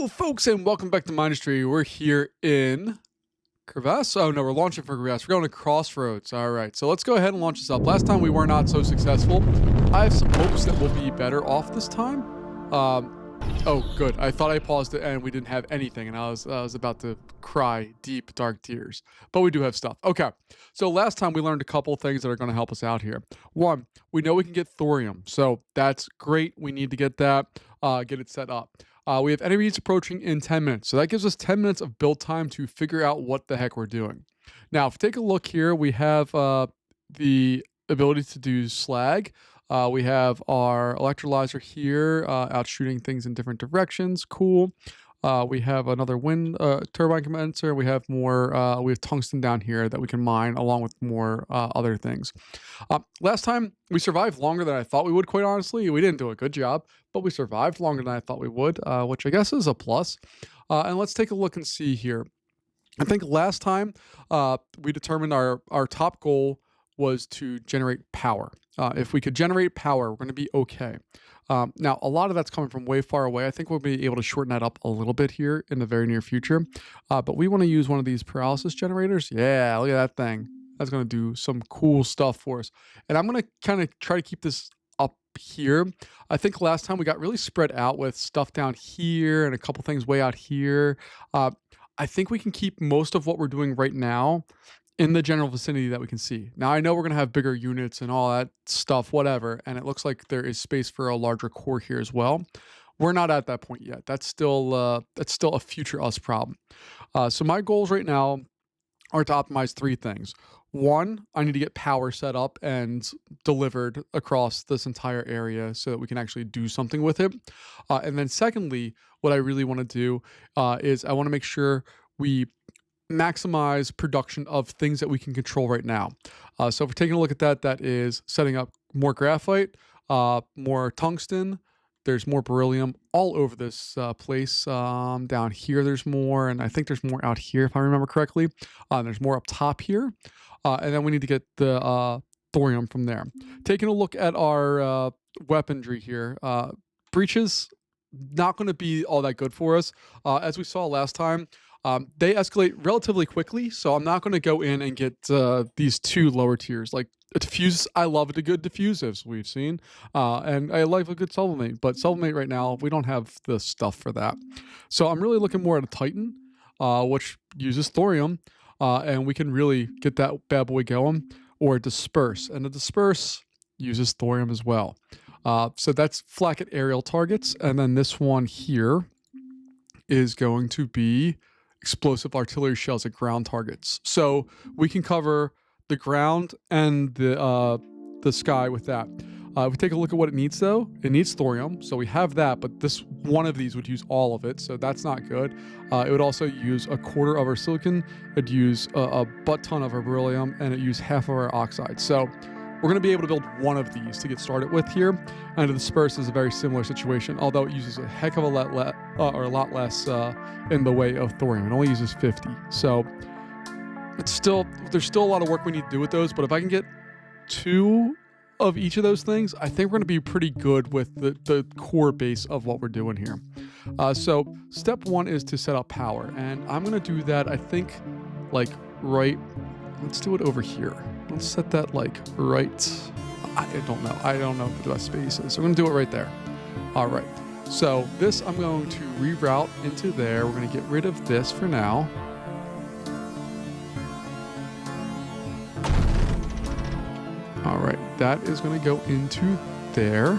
Hello, folks, and welcome back to Mindustry. We're here in Crevasse. Oh, no, we're launching for Crevasse. We're going to Crossroads. All right, so let's go ahead and launch this up. Last time we were not so successful. I have some hopes that we'll be better off this time. Oh, good. I thought I paused it and we didn't have anything, and I was about to cry deep, dark tears. But we do have stuff. Okay, so last time we learned a couple things that are going to help us out here. One, we know we can get thorium, so that's great. We need to get that, get it set up. We have enemies approaching in 10 minutes. So that gives us 10 minutes of build time to figure out what the heck we're doing. Now, if we take a look here, we have the ability to do slag. We have our electrolyzer here out shooting things in different directions. Cool. We have another wind turbine condenser. We have more, we have tungsten down here that we can mine along with more other things. Last time we survived longer than I thought we would, quite honestly. We didn't do a good job, but we survived longer than I thought we would, which I guess is a plus. And let's take a look and see here. I think last time we determined our top goal was to generate power. If we could generate power, we're going to be okay. Now, a lot of that's coming from way far away. I think we'll be able to shorten that up a little bit here in the very near future. But we want to use one of these paralysis generators. Yeah, look at that thing. That's going to do some cool stuff for us. And I'm going to kind of try to keep this up here. I think last time we got really spread out with stuff down here and a couple things way out here. I think we can keep most of what we're doing right now in the general vicinity that we can see. Now, I know we're going to have bigger units and all that stuff, whatever, and it looks like there is space for a larger core here as well. We're not at that point yet. That's still a future us problem. So my goals right now are to optimize three things. One, I need to get power set up and delivered across this entire area so that we can actually do something with it. And then secondly, what I really want to do is I want to make sure we maximize production of things that we can control right now. So if we're taking a look at that, that is setting up more graphite, more tungsten. There's more beryllium all over this place. Down here, there's more, and I think there's more out here, if I remember correctly. There's more up top here. And then we need to get the thorium from there. Taking a look at our weaponry here, breaches, not going to be all that good for us. As we saw last time, they escalate relatively quickly, so I'm not going to go in and get these two lower tiers. Like a diffuse, I love a good diffuse, as we've seen, and I like a good sublimate, but sublimate right now, we don't have the stuff for that. So I'm really looking more at a Titan, which uses thorium, and we can really get that bad boy going, or disperse, and the disperse uses thorium as well. So that's flak at aerial targets, and then this one here is going to be explosive artillery shells at ground targets. So we can cover the ground and the sky with that. If we take a look at what it needs, though, it needs thorium. So we have that, but this one of these would use all of it, so that's not good. It would also use a quarter of our silicon. It'd use a butt ton of our beryllium, and it use half of our oxide. So we're going to be able to build one of these to get started with here. And the disperse is a very similar situation, although it uses a heck of a lot less in the way of thorium. It only uses 50. So there's still a lot of work we need to do with those. But if I can get two of each of those things, I think we're going to be pretty good with the core base of what we're doing here. So step one is to set up power. And I'm going to do that, I think, like right. Let's do it over here. Let's set that like right. I don't know what the best space is. So I'm going to do it right there. All right. So this I'm going to reroute into there. We're going to get rid of this for now. All right. That is going to go into there.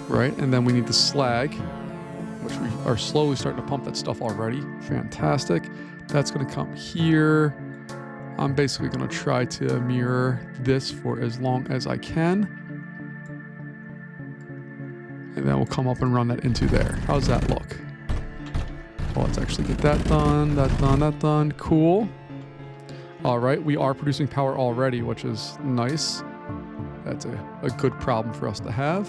Right. And then we need the slag, which we are slowly starting to pump that stuff already. Fantastic. That's going to come here. I'm basically going to try to mirror this for as long as I can. And then we'll come up and run that into there. How's that look? Well, let's actually get that done, that done. Cool. All right, we are producing power already, which is nice. That's a good problem for us to have.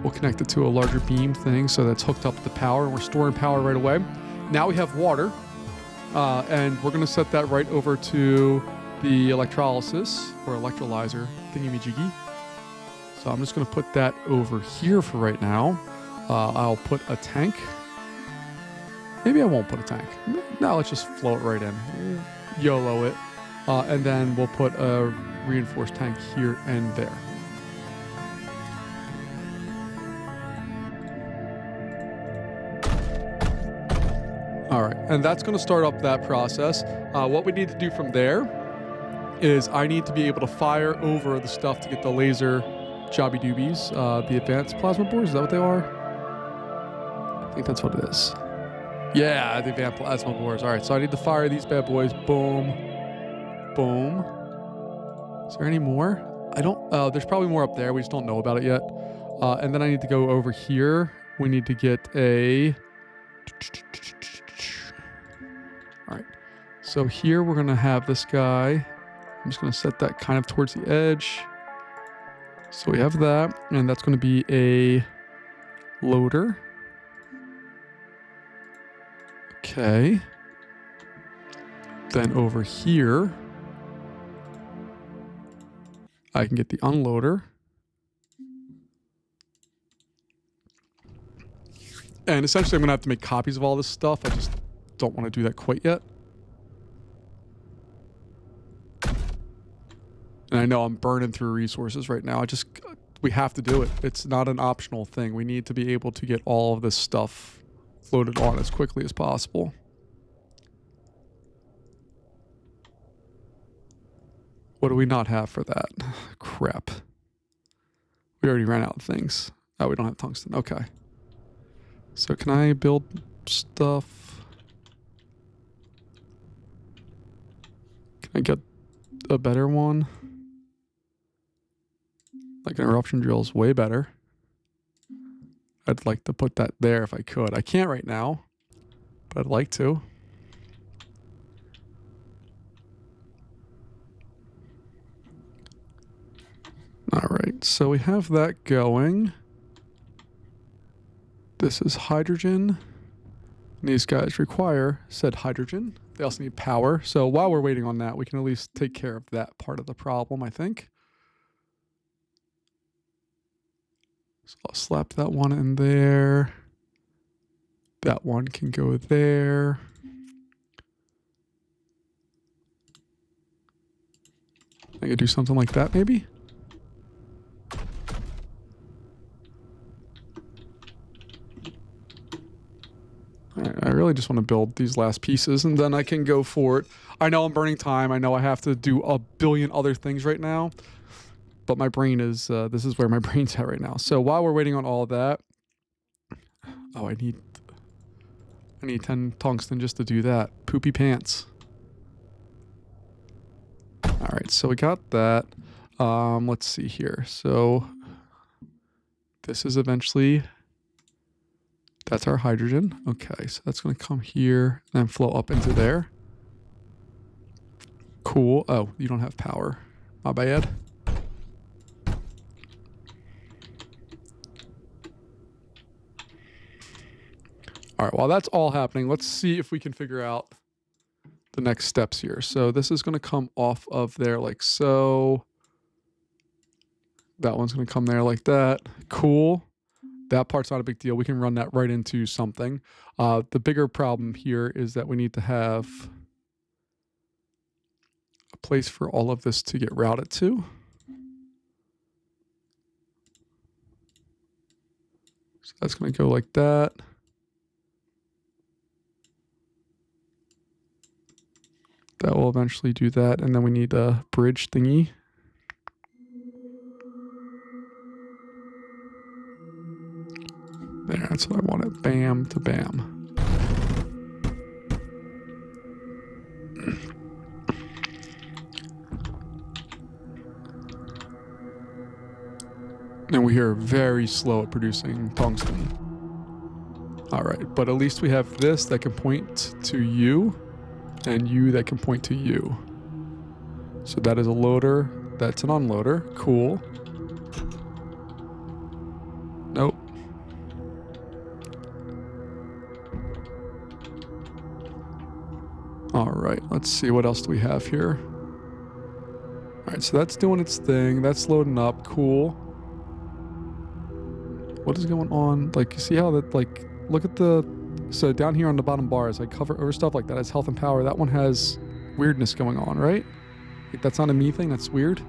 We'll connect it to a larger beam thing so that's hooked up to the power, and we're storing power right away. Now we have water. And we're going to set that right over to the electrolysis or electrolyzer thingy-majiggy. So I'm just going to put that over here for right now. I'll put a tank Maybe I won't put a tank. No, let's just float right in. YOLO it. And then we'll put a reinforced tank here and there. All right, and that's going to start up that process. What we need to do from there is I need to be able to fire over the stuff to get the laser jobby doobies, the advanced plasma boards. Is that what they are? I think that's what it is. Yeah, the advanced plasma boards. All right, so I need to fire these bad boys. Boom. Boom. Is there any more? I don't... there's probably more up there. We just don't know about it yet. And then I need to go over here. We need to get a... All right. So here we're going to have this guy. I'm just going to set that kind of towards the edge. So we have that. And that's going to be a loader. Okay. Then over here, I can get the unloader. And essentially, I'm going to have to make copies of all this stuff. I just don't want to do that quite yet. And I know I'm burning through resources right now. We have to do it. It's not an optional thing. We need to be able to get all of this stuff loaded on as quickly as possible. What do we not have for that? Crap. We already ran out of things. Oh, we don't have tungsten. Okay. So can I build stuff? Can I get a better one? Like an eruption drill is way better. I'd like to put that there if I could. I can't right now, but I'd like to. All right, so we have that going. This is hydrogen. And these guys require said hydrogen. They also need power. So while we're waiting on that, we can at least take care of that part of the problem, I think. So I'll slap that one in there. That one can go there. I could do something like that, maybe? Alright, I really just want to build these last pieces, and then I can go for it. I know I'm burning time. I know I have to do a billion other things right now. But my brain is, this is where my brain's at right now. So while we're waiting on all of that, oh, I need 10 tungsten just to do that. Poopy pants. All right, so we got that. Let's see here. So this is eventually, that's our hydrogen. Okay, so that's going to come here and then flow up into there. Cool. Oh, you don't have power. My bad. All right, while that's all happening, let's see if we can figure out the next steps here. So this is going to come off of there like so. That one's going to come there like that. Cool. That part's not a big deal. We can run that right into something. The bigger problem here is that we need to have a place for all of this to get routed to. So that's going to go like that. That will eventually do that. And then we need a bridge thingy. There, that's what I wanted. Bam to bam. And we are very slow at producing tungsten. All right, but at least we have this that can point to you. And you that can point to you. So that is a loader. That's an unloader. Cool. Nope. All right, let's see. What else do we have here? All right, so that's doing its thing. That's loading up. Cool. What is going on? Like, you see how that, like, look at the So down here on the bottom bars, I cover over stuff like that as health and power. That one has weirdness going on, right? Like, that's not a me thing. That's weird.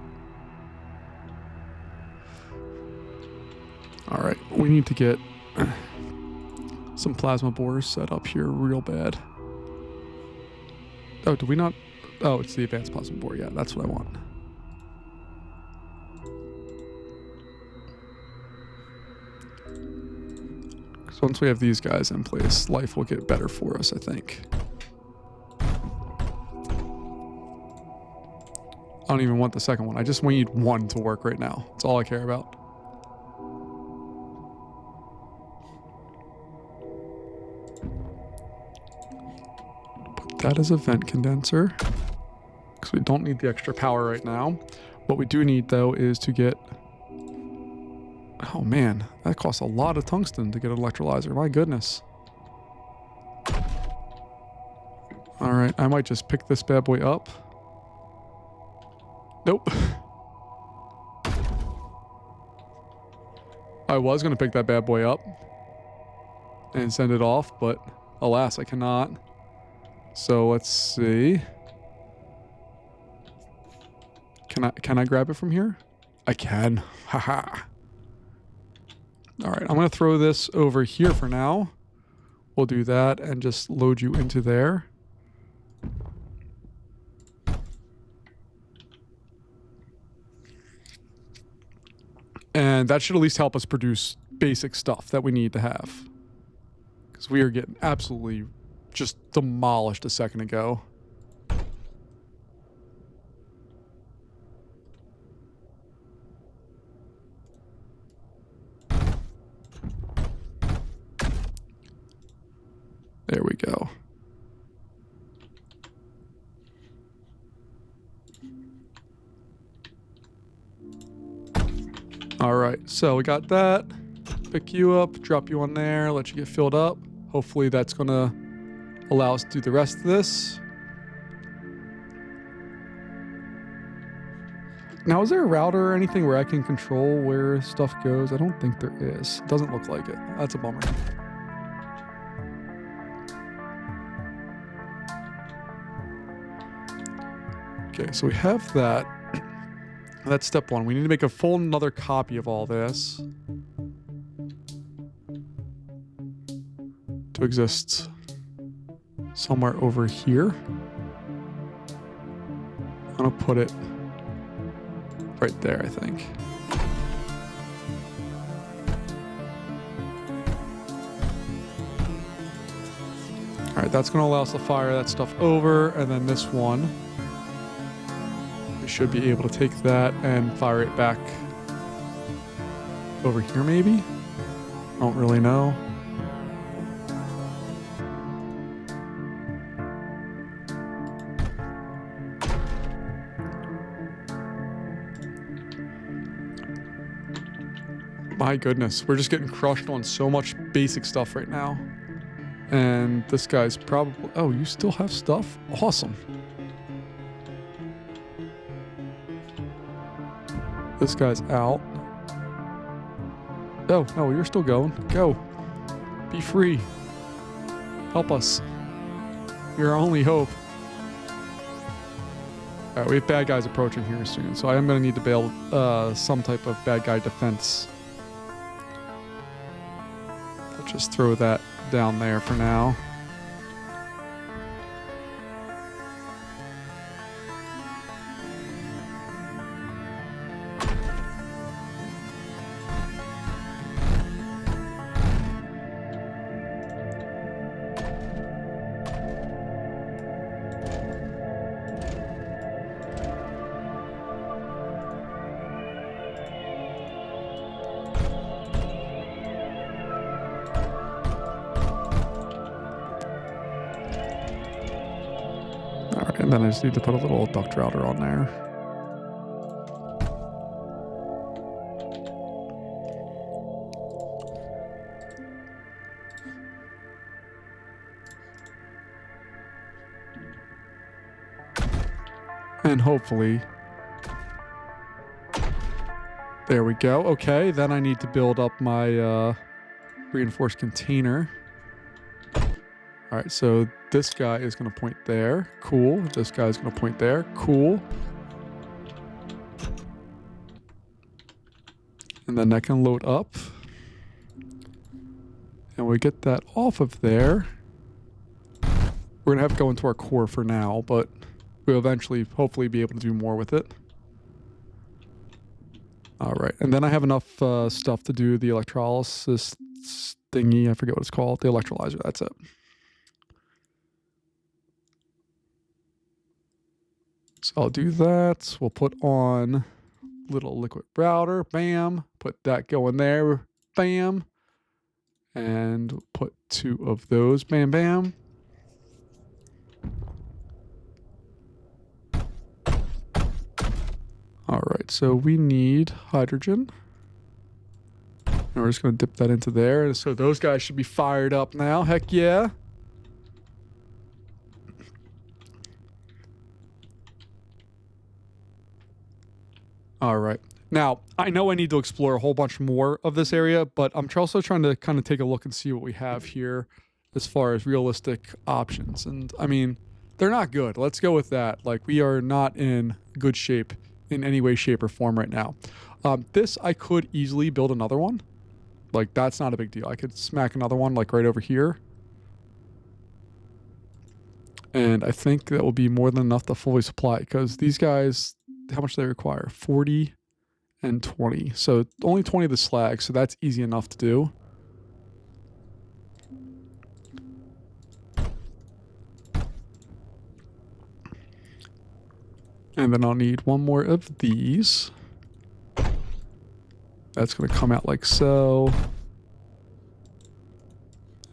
All right, we need to get some plasma bores set up here real bad. Oh, do we not? Oh, it's the advanced plasma bore. Yeah, that's what I want. So once we have these guys in place, life will get better for us, I think. I don't even want the second one. I just need one to work right now. That's all I care about. Put that as a vent condenser, because we don't need the extra power right now. What we do need, though, is to get... Oh, man. That costs a lot of tungsten to get an electrolyzer. My goodness. All right. I might just pick this bad boy up. Nope. I was going to pick that bad boy up and send it off, but alas, I cannot. So let's see. Can I grab it from here? I can. Haha. All right, I'm going to throw this over here for now. We'll do that and just load you into there. And that should at least help us produce basic stuff that we need to have. Because we are getting absolutely just demolished a second ago. There we go. All right, so we got that. Pick you up, drop you on there, let you get filled up. Hopefully that's gonna allow us to do the rest of this. Now, is there a router or anything where I can control where stuff goes? I don't think there is. Doesn't look like it. That's a bummer. Okay, so we have that. That's step one. We need to make a full another copy of all this to exist somewhere over here. I'm gonna put it right there, I think. All right, that's gonna allow us to fire that stuff over, and then this one, we should be able to take that and fire it back over here, maybe? I don't really know. My goodness, we're just getting crushed on so much basic stuff right now. And this guy's probably... Oh, you still have stuff? Awesome. This guy's out. Oh, no, you're still going. Go. Be free. Help us. You're our only hope. All right, we have bad guys approaching here soon, so I am going to need to build some type of bad guy defense. Let's just throw that down there for now. And then I just need to put a little duct router on there. And hopefully... There we go. Okay, then I need to build up my reinforced container. All right, so this guy is going to point there. Cool. This guy is going to point there. Cool. And then that can load up. And we get that off of there. We're going to have to go into our core for now, but we'll eventually, hopefully, be able to do more with it. All right, and then I have enough stuff to do the electrolysis thingy. I forget what it's called. The electrolyzer, that's it. So I'll do that. We'll put on little liquid router. Bam. Put that going there. Bam. And put 2 of those. Bam, bam. All right, so we need hydrogen. And we're just going to dip that into there. So those guys should be fired up now. Heck yeah. All right. Now, I know I need to explore a whole bunch more of this area, but I'm also trying to kind of take a look and see what we have here as far as realistic options. And I mean, they're not good. Let's go with that. Like, we are not in good shape in any way, shape, or form right now. This, I could easily build another one. Like, that's not a big deal. I could smack another one, like, right over here. And I think that will be more than enough to fully supply, because these guys, how much do they require? 40 and 20. So only 20 of the slag, so that's easy enough to do. And then I'll need 1 more of these. That's going to come out like so.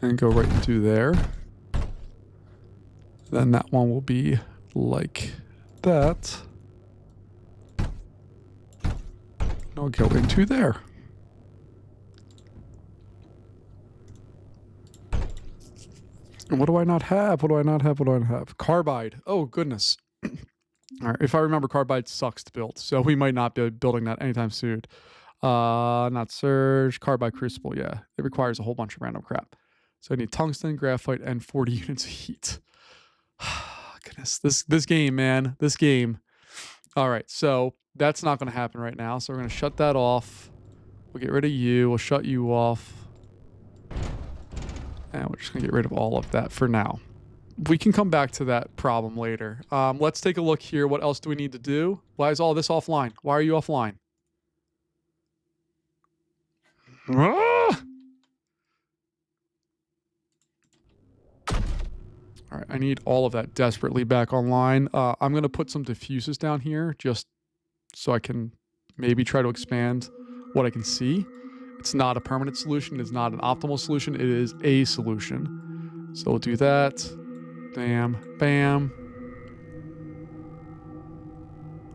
And go right into there. Then that one will be like that. And I'll go into there. And what do I not have? What do I not have? What do I not have? Carbide. Oh, goodness. All right, if I remember, carbide sucks to build, so we might not be building that anytime soon. Not surge, carbide crucible, yeah. It requires a whole bunch of random crap. So I need tungsten, graphite, and 40 units of heat. Goodness, this game, man, this game. All right, so that's not going to happen right now, so we're going to shut that off. We'll get rid of you. We'll shut you off. And we're just going to get rid of all of that for now. We can come back to that problem later. Let's take a look here. What else do we need to do? Why is all this offline? Why are you offline? Ah! All right, I need all of that desperately back online. I'm going to put some diffuses down here just so I can maybe try to expand what I can see. It's not a permanent solution. It's not an optimal solution. It is a solution. So we'll do that. Bam, bam.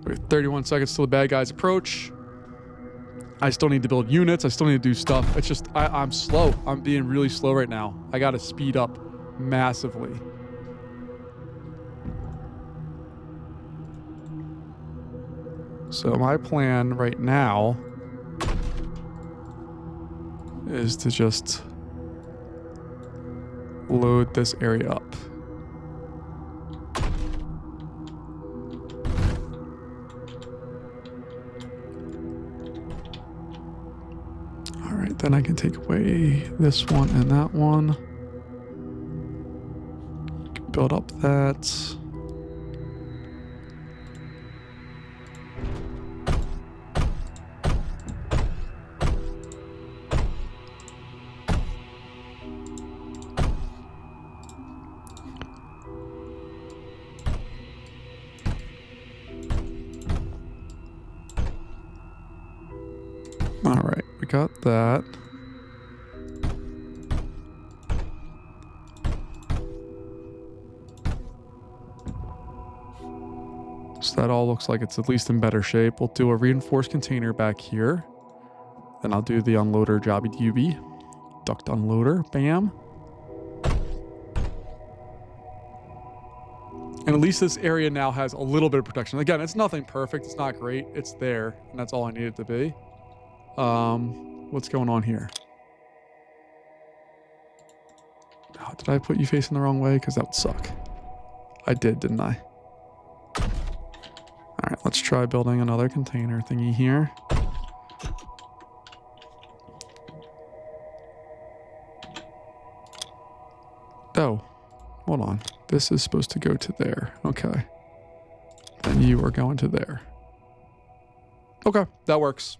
We have 31 seconds till the bad guys approach. I still need to build units. I still need to do stuff. It's just, I'm slow. I'm being really slow right now. I got to speed up massively. So my plan right now is to just load this area up. All right, then I can take away this one and that one. Build up that. All right, we got that. So that all looks like it's at least in better shape. We'll do a reinforced container back here. Then I'll do the unloader jobby dooby. Duct unloader, bam. And at least this area now has a little bit of protection. Again, it's nothing perfect. It's not great. It's there, and that's all I need it to be. What's going on here? Oh, Did I put you facing the wrong way? Because that would suck. I did, didn't I? All right, let's try building another container thingy here. Oh, hold on. This is supposed to go to there. Okay. Then you are going to there. Okay, that works.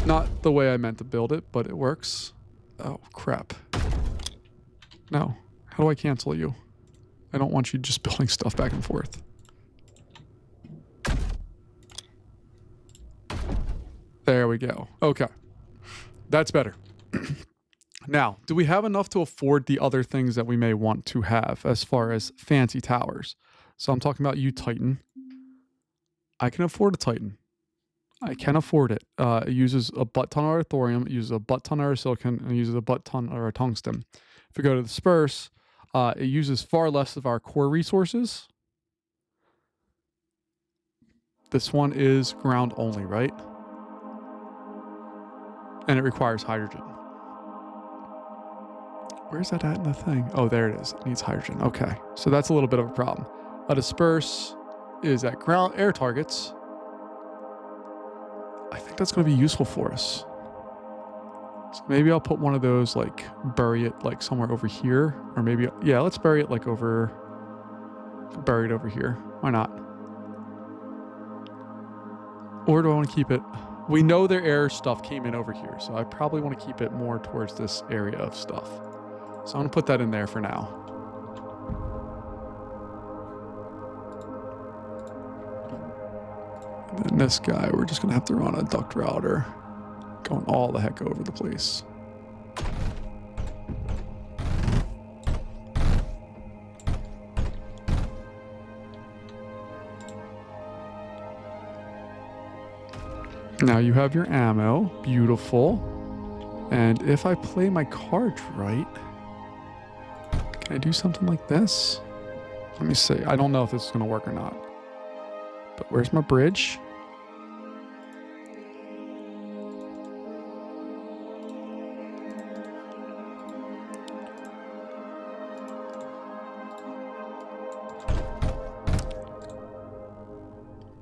Not the way I meant to build it, but it works. Oh, crap. No. How do I cancel you? I don't want you just building stuff back and forth. There we go. Okay. That's better. Now, do we have enough to afford the other things that we may want to have as far as fancy towers? So I'm talking about you, Titan. I can afford a Titan. I can afford it. It uses a butt ton of our thorium, it uses a butt ton of our silicon, and it uses a butt ton of our tungsten. If we go to the disperse, it uses far less of our core resources. This one is ground only, right? And it requires hydrogen. Where's that at in the thing? Oh, there it is. It needs hydrogen. Okay, so that's a little bit of a problem. A disperse is at ground air targets. I think that's going to be useful for us. So maybe I'll put one of those, like, bury it, like, somewhere over here. Or maybe, yeah, let's bury it, like, over... Bury it over here. Why not? Or do I want to keep it... We know their air stuff came in over here, so I probably want to keep it more towards this area of stuff. So I'm going to put that in there for now. And then this guy, we're just going to have to run a duct router. Going all the heck over the place. Now you have your ammo. Beautiful. And if I play my cards right, can I do something like this? Let me see. I don't know if this is going to work or not. But where's my bridge?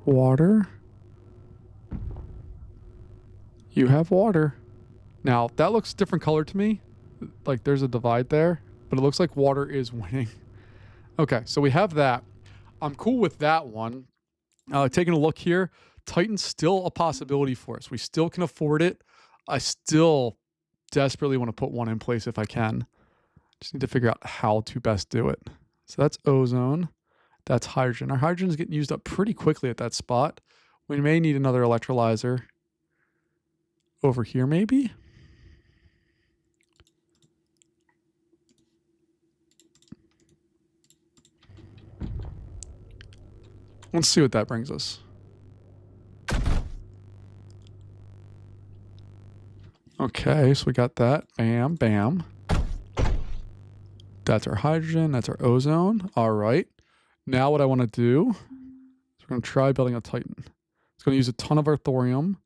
Water. You have water. Now, that looks different color to me. Like there's a divide there, but it looks like water is winning. Okay, so we have that. I'm cool with that one. Taking a look here, Titan's still a possibility for us. We still can afford it. I still desperately want to put one in place if I can. Just need to figure out how to best do it. So that's ozone. That's hydrogen. Our hydrogen is getting used up pretty quickly at that spot. We may need another electrolyzer over here, maybe. Let's see what that brings us. Okay, so we got that. Bam, bam. That's our hydrogen. That's our ozone. All right. Now what I want to do is we're going to try building a Titan. It's going to use a ton of our thorium.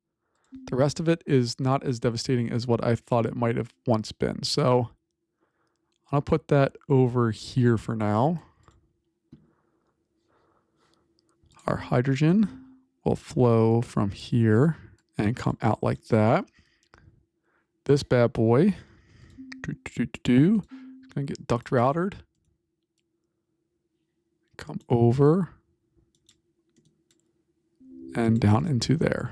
The rest of it is not as devastating as what I thought it might have once been. So I'll put that over here for now. Our hydrogen will flow from here and come out like that. This bad boy is going to get duct routed. Come over and down into there.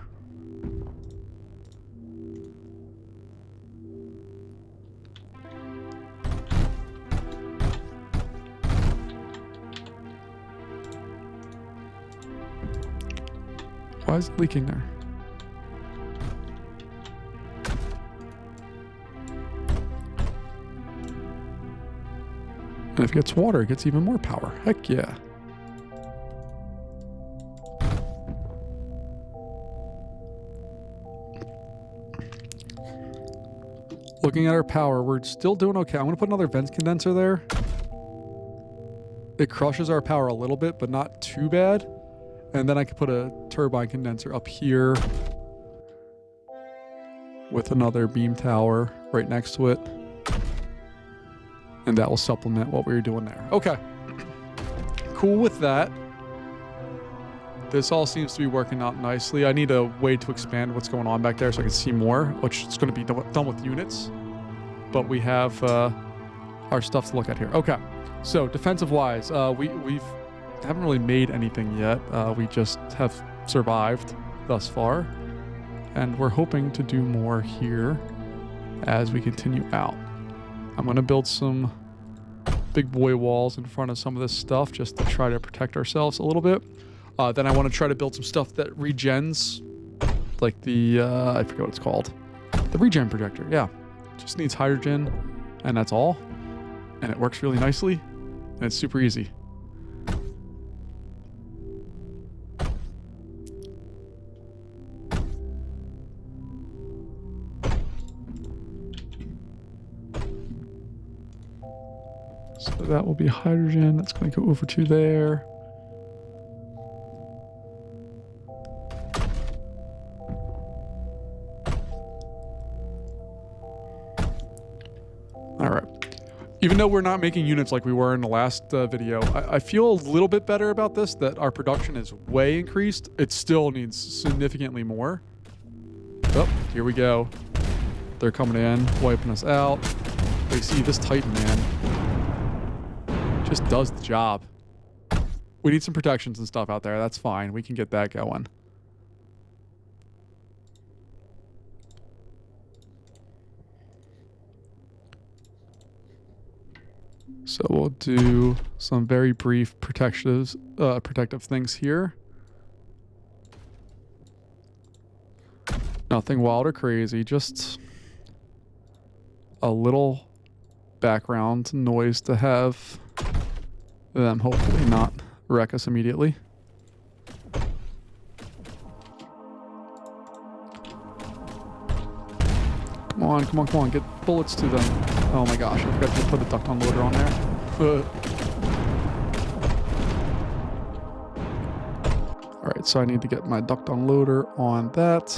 Why is it leaking there? And if it gets water, it gets even more power. Heck yeah. Looking at our power, we're still doing okay. I'm going to put another vent condenser there. It crushes our power a little bit, but not too bad. And then I could put a turbine condenser up here with another beam tower right next to it. And that will supplement what we were doing there. Okay. Cool with that. This all seems to be working out nicely. I need a way to expand what's going on back there so I can see more, which is going to be done with units. But we have our stuff to look at here. Okay. So defensive-wise, we haven't really made anything yet. We just have survived thus far. And we're hoping to do more here as we continue out. I'm going to build some big boy walls in front of some of this stuff just to try to protect ourselves a little bit. Then I want to try to build some stuff that regens, like the, I forget what it's called. The regen projector, yeah. Just needs hydrogen, and that's all. And it works really nicely, and it's super easy. So that will be hydrogen. That's going to go over to there. All right. Even though we're not making units like we were in the last video, I feel a little bit better about this, that our production is way increased. It still needs significantly more. Oh, here we go. They're coming in, wiping us out. They see this Titan, man. Just does the job. We need some protections and stuff out there. That's fine. We can get that going. So we'll do some very brief protective things here. Nothing wild or crazy, just a little background noise to have them hopefully not wreck us immediately. Come on, come on, come on, get bullets to them. Oh my gosh, I forgot to put the duct unloader on there. Alright, so I need to get my duct unloader on that.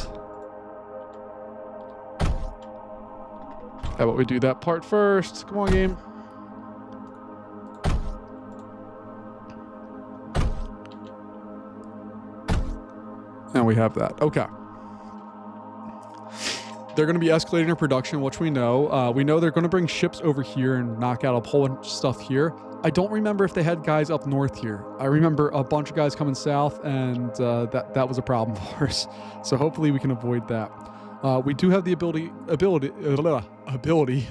How about we do that part first? Come on, game. And we have that. Okay. They're going to be escalating their production, which we know. We know they're going to bring ships over here and knock out a whole bunch of stuff here. I don't remember if they had guys up north here. I remember a bunch of guys coming south, and that was a problem for us. So hopefully we can avoid that. We do have the ability,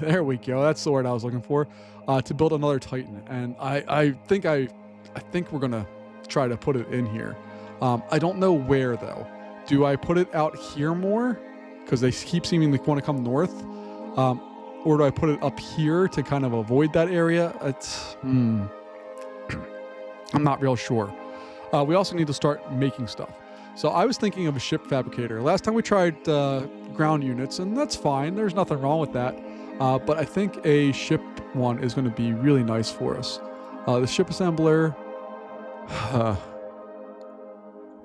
there we go, that's the word I was looking for, to build another Titan. And I think we're going to try to put it in here. I don't know where, though. Do I put it out here more? Because they keep seeming to want to come north. Or do I put it up here to kind of avoid that area? I'm not real sure. We also need to start making stuff. So I was thinking of a ship fabricator. Last time we tried ground units, and that's fine. There's nothing wrong with that. But I think a ship one is going to be really nice for us. The ship assembler,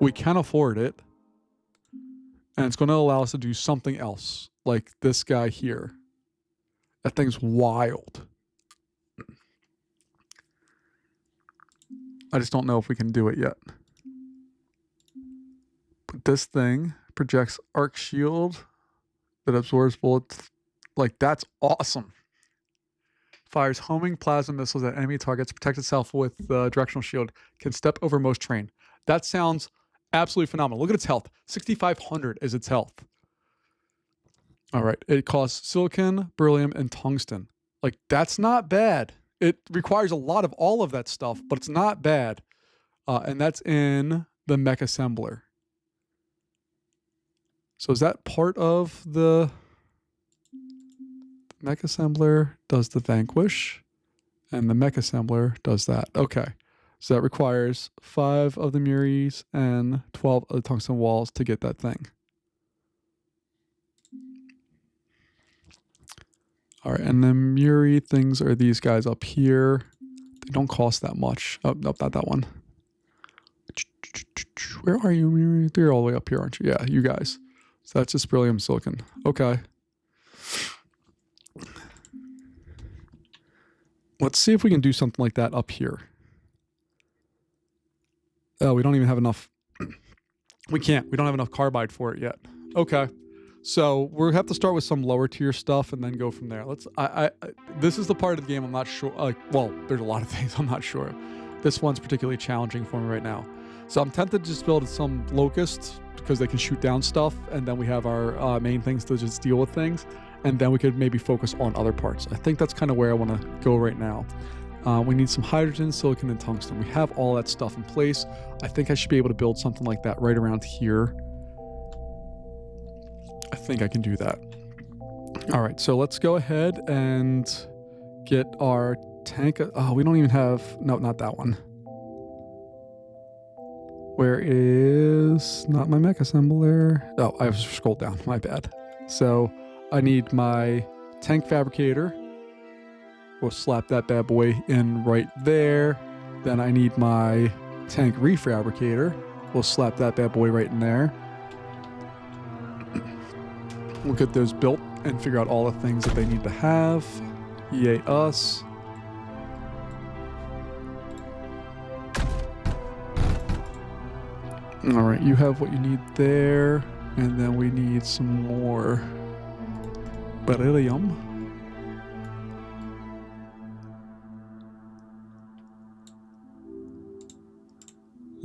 we can afford it. And it's going to allow us to do something else, like this guy here. That thing's wild. I just don't know if we can do it yet. But this thing projects arc shield that absorbs bullets. Like, that's awesome. Fires homing plasma missiles at enemy targets, protects itself with directional shield, can step over most terrain. That sounds absolutely phenomenal. Look at its health. 6,500 is its health. All right. It costs silicon, beryllium, and tungsten. Like, that's not bad. It requires a lot of all of that stuff, but it's not bad. And that's in the mech assembler. So is that part of the mech assembler does the vanquish, and the mech assembler does that. Okay. So that requires 5 of the Muries and 12 of the tungsten walls to get that thing. All right, and the Muri things are these guys up here. They don't cost that much. Oh, nope, not that one. Where are you, Muri? They're all the way up here, aren't you? Yeah, you guys. So that's just beryllium silicon. Okay. Let's see if we can do something like that up here. Oh, we don't even have enough. We can't. We don't have enough carbide for it yet. Okay. So we'll have to start with some lower tier stuff and then go from there. This is the part of the game I'm not sure. Well, there's a lot of things I'm not sure. This one's particularly challenging for me right now. So I'm tempted to just build some locusts because they can shoot down stuff, and then we have our main things to just deal with things, and then we could maybe focus on other parts. I think that's kind of where I want to go right now. We need some hydrogen, silicon, and tungsten. We have all that stuff in place. I think I should be able to build something like that right around here. I think I can do that. All right, so let's go ahead and get our tank. Oh, we don't even have... No, not that one. Where is... Not my mech assembler. Oh, I scrolled down. My bad. So I need my tank fabricator. We'll slap that bad boy in right there. Then I need my tank refabricator. We'll slap that bad boy right in there. We'll get those built and figure out all the things that they need to have. Yay us. All right, you have what you need there. And then we need some more beryllium.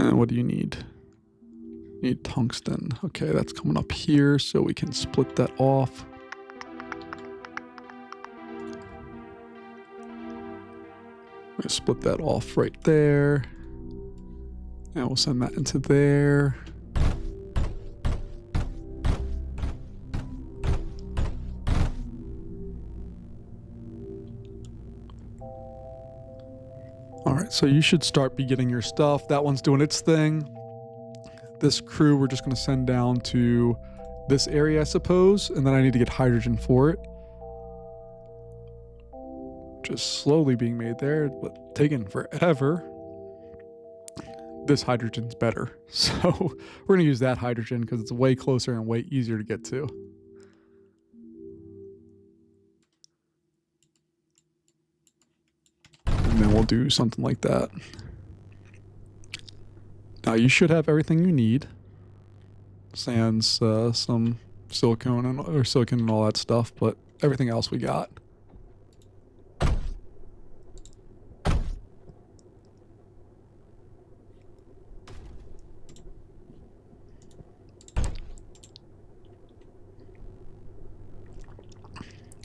And what do you need? You need tungsten. Okay, that's coming up here, so we can split that off. I'm gonna split that off right there. And we'll send that into there. All right, so you should start getting your stuff. That one's doing its thing. This crew we're just going to send down to this area, I suppose, and then I need to get hydrogen for it. Just slowly being made there, but taking forever. This hydrogen's better, so we're going to use that hydrogen because it's way closer and way easier to get to. And then we'll do something like that. Now you should have everything you need. Sans some silicone and all that stuff, but everything else we got.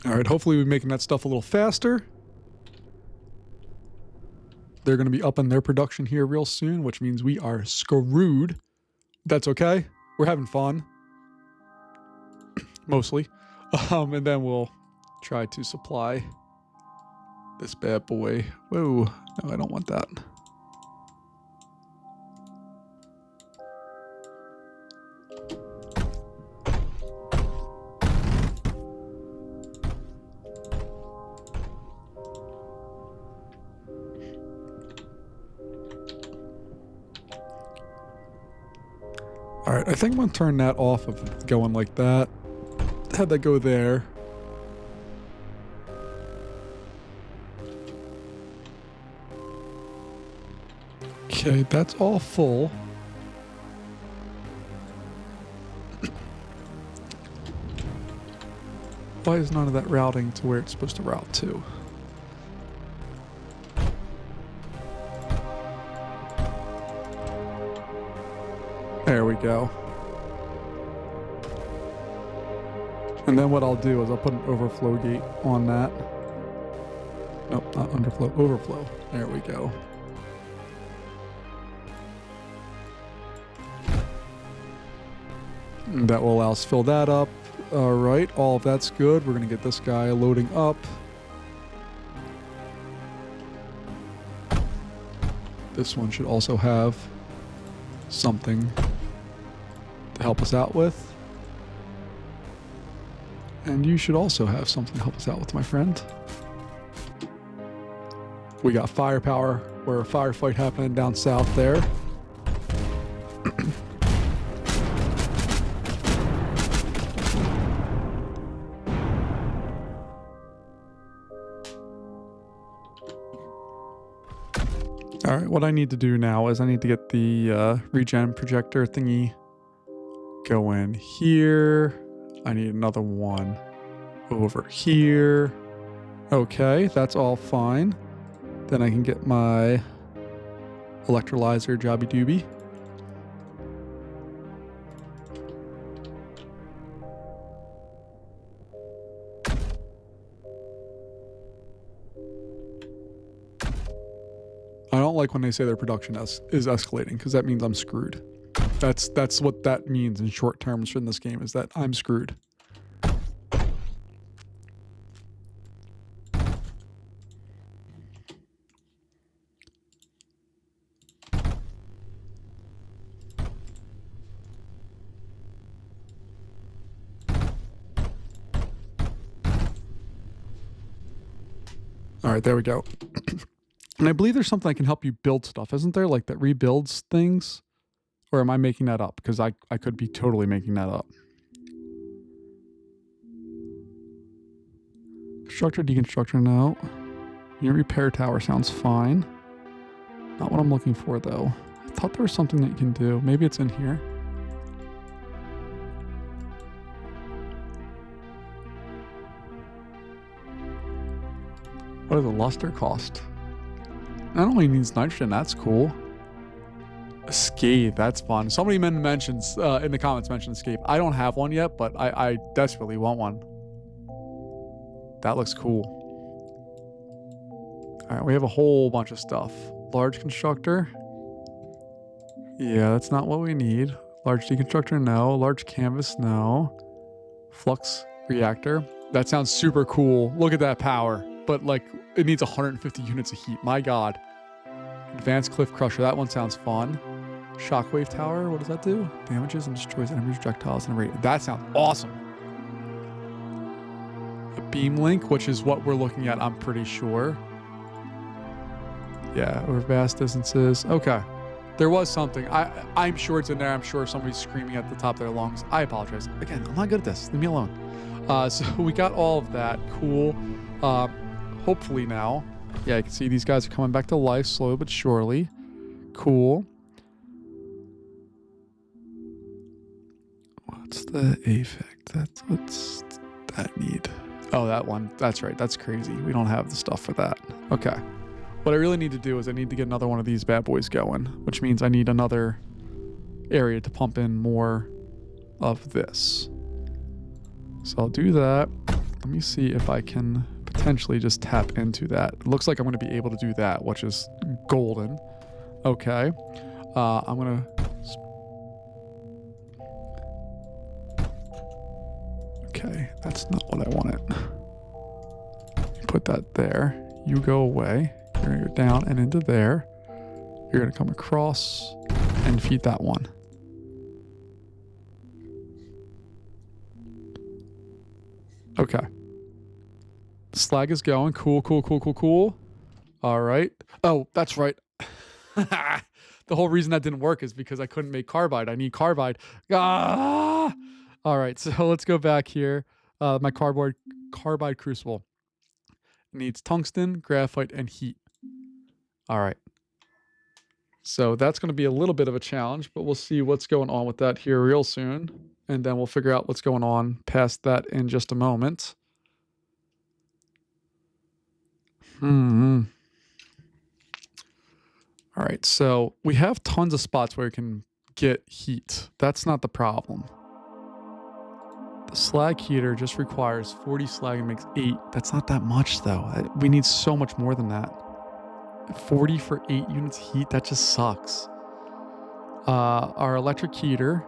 All right, hopefully we're making that stuff a little faster. They're going to be upping their production here real soon, which means we are screwed. That's okay. We're having fun. Mostly. And then we'll try to supply this bad boy. Whoa. No, I don't want that. All right, I think I'm going to turn that off of going like that. Have that go there. Okay, that's all full. Why is none of that routing to where it's supposed to route to? There we go. And then what I'll do is I'll put an overflow gate on that. Nope, not underflow, overflow. There we go. And that will allow us to fill that up. All right, all of that's good. We're going to get this guy loading up. This one should also have something to help us out with. And you should also have something to help us out with, my friend. We got firepower. We're a firefight happening down south there. All right, what I need to do now is I need to get the regen projector thingy going here. I need another one over here. Okay, that's all fine. Then I can get my electrolyzer jobby doobie. I don't like when they say their production is escalating, because that means I'm screwed. That's what that means in short terms in this game, is that I'm screwed. All right, there we go. And I believe there's something that can help you build stuff, isn't there? Like that rebuilds things? Or am I making that up? Because I could be totally making that up. Constructor, deconstructor, no. Unit repair tower sounds fine. Not what I'm looking for, though. I thought there was something that you can do. Maybe it's in here. What does the luster cost? That only needs nitrogen. That's cool. Escape. That's fun. Somebody mentions in the comments mentioned escape. I don't have one yet, but I desperately want one. That looks cool. All right, we have a whole bunch of stuff. Large constructor. Yeah, that's not what we need. Large deconstructor, no. Large canvas, no. Flux reactor. That sounds super cool. Look at that power. But like, it needs 150 units of heat. My God. Advanced cliff crusher. That one sounds fun. Shockwave tower. What does that do? Damages and destroys enemy projectiles and rate. That sounds awesome. A beam link, which is what we're looking at, I'm pretty sure. Yeah, over vast distances. Okay. There was something. I'm sure it's in there. I'm sure somebody's screaming at the top of their lungs. I apologize. Again, I'm not good at this. Leave me alone. So we got all of that. Cool. Hopefully now. Yeah, you can see these guys are coming back to life slowly but surely. Cool. What's the affect? What's that need? Oh, that one. That's right. That's crazy. We don't have the stuff for that. Okay. What I really need to do is I need to get another one of these bad boys going, which means I need another area to pump in more of this. So I'll do that. Let me see if I can potentially just tap into that. It looks like I'm going to be able to do that, which is golden. Okay. I'm going to... Okay, that's not what I wanted. Put that there. You go away. You're going to go down and into there. You're going to come across and feed that one. Okay. The slag is going. Cool, cool, cool, cool, cool. All right. Oh, that's right. The whole reason that didn't work is because I couldn't make carbide. I need carbide. Ah! All right, so let's go back here. My carbide crucible needs tungsten, graphite, and heat. All right. So that's going to be a little bit of a challenge, but we'll see what's going on with that here real soon. And then we'll figure out what's going on past that in just a moment. All right, so we have tons of spots where we can get heat. That's not the problem. The slag heater just requires 40 slag and makes 8. That's not that much, though. We need so much more than that. 40 for 8 units of heat, that just sucks. Our electric heater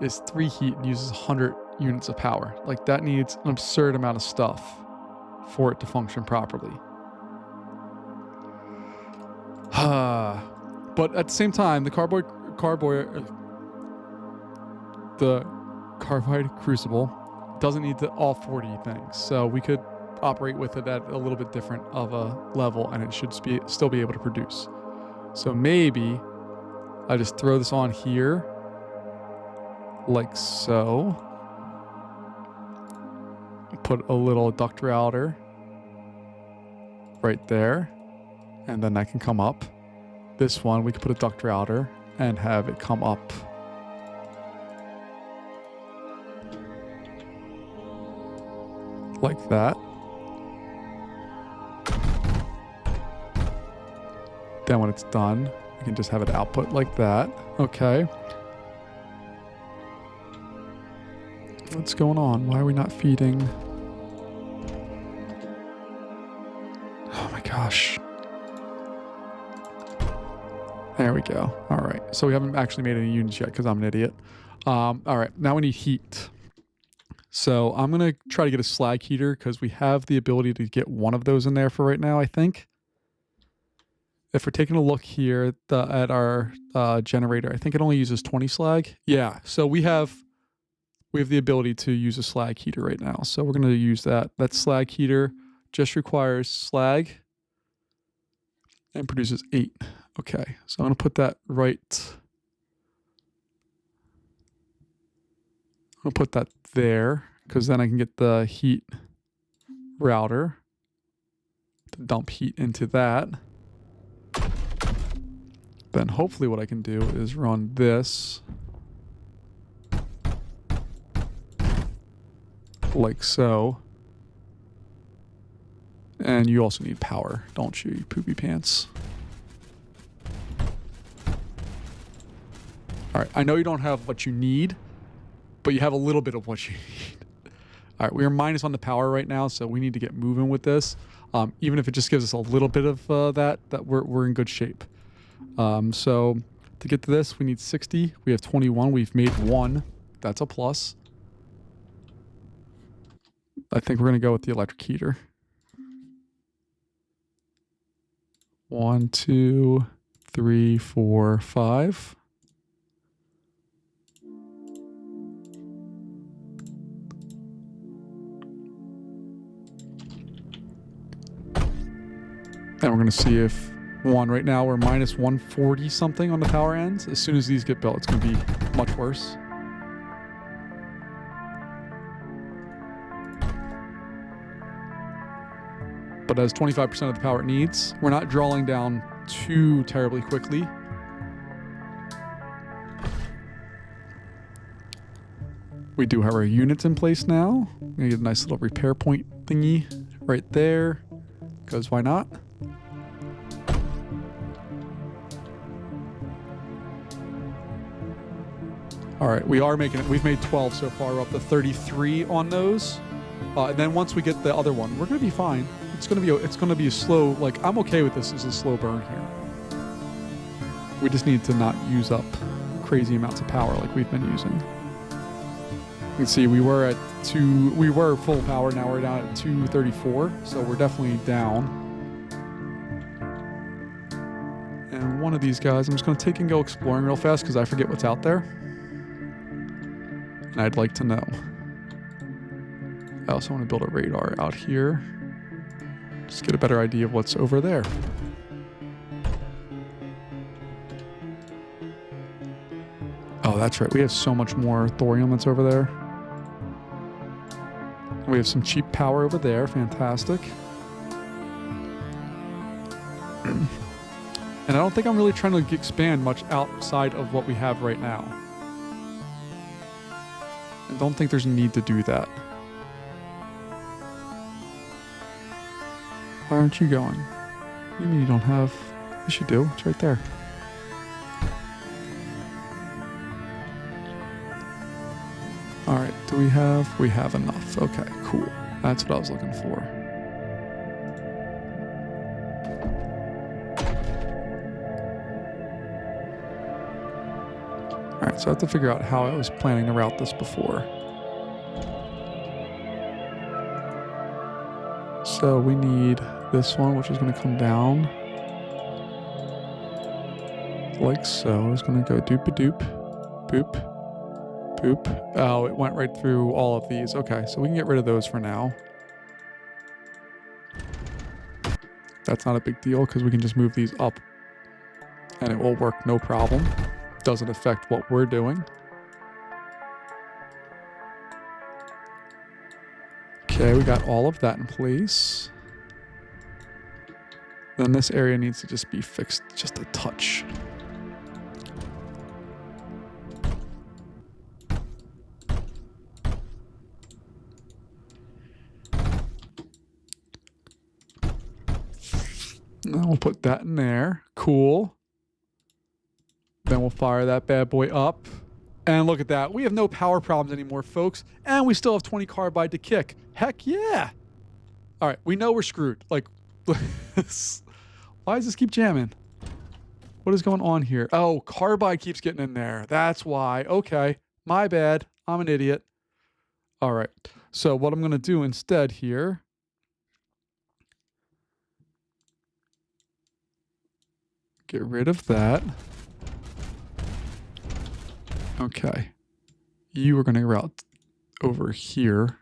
is 3 heat and uses 100 units of power. Like, that needs an absurd amount of stuff for it to function properly. But at the same time, the carbide crucible doesn't need all 40 things, so we could operate with it at a little bit different of a level, and it should still be able to produce. So maybe I just throw this on here like so. Put a little duct router right there. and then that can come up. This one, we could put a duct router and have it come up. Like that. Then when it's done, we can just have it output like that. Okay. What's going on? Why are we not feeding? Oh my gosh. There we go. All right. So we haven't actually made any units yet because I'm an idiot. All right. Now we need heat. So I'm going to try to get a slag heater because we have the ability to get one of those in there for right now, I think. If we're taking a look here at our generator, I think it only uses 20 slag. Yeah. So we have the ability to use a slag heater right now. So we're going to use that. That slag heater just requires slag and produces 8. Okay, so I'm going to put that right. I'm going to put that there because then I can get the heat router to dump heat into that. Then hopefully what I can do is run this like so. And you also need power, don't you, you poopy pants? All right, I know you don't have what you need, but you have a little bit of what you need. All right, we are minus on the power right now, so we need to get moving with this. Even if it just gives us a little bit of that we're in good shape. So to get to this, we need 60. We have 21. We've made 1. That's a plus. I think we're going to go with the electric heater. 1, 2, 3, 4, 5. And we're going to see if right now we're minus 140 something on the power ends. As soon as these get built, it's going to be much worse. But as 25% of the power it needs, we're not drawing down too terribly quickly. We do have our units in place now. We get a nice little repair point thingy right there, because why not? All right, we are making it. We've made 12 so far. We're up to 33 on those. And then once we get the other one, we're going to be fine. It's going to be a slow, like, I'm okay with this as a slow burn here. We just need to not use up crazy amounts of power like we've been using. You can see we were full power, now we're down at 234, so we're definitely down. And one of these guys, I'm just going to take and go exploring real fast because I forget what's out there. And I'd like to know. I also want to build a radar out here. Just get a better idea of what's over there. Oh, that's right. We have so much more thorium that's over there. We have some cheap power over there. Fantastic. And I don't think I'm really trying to expand much outside of what we have right now. I don't think there's a need to do that. Why aren't you going? What do you mean you don't have? Yes, you do. It's right there. All right. Do we have? We have enough. Okay, cool. That's what I was looking for. All right, so I have to figure out how I was planning to route this before. So we need this one, which is going to come down like so. It's going to go doop-a-doop, boop, boop. Oh, it went right through all of these. Okay, so we can get rid of those for now. That's not a big deal because we can just move these up and it will work no problem. Doesn't affect what we're doing. Okay, we got all of that in place. Then this area needs to just be fixed just a touch. Then we'll put that in there. Cool. Then we'll fire that bad boy up. And look at that. We have no power problems anymore, folks. And we still have 20 carbide to kick. Heck yeah. All right. We know we're screwed. Like, why does this keep jamming? What is going on here? Oh, carbide keeps getting in there. That's why. Okay. My bad. I'm an idiot. All right. So what I'm going to do instead here. Get rid of that. Okay. You are going to route over here.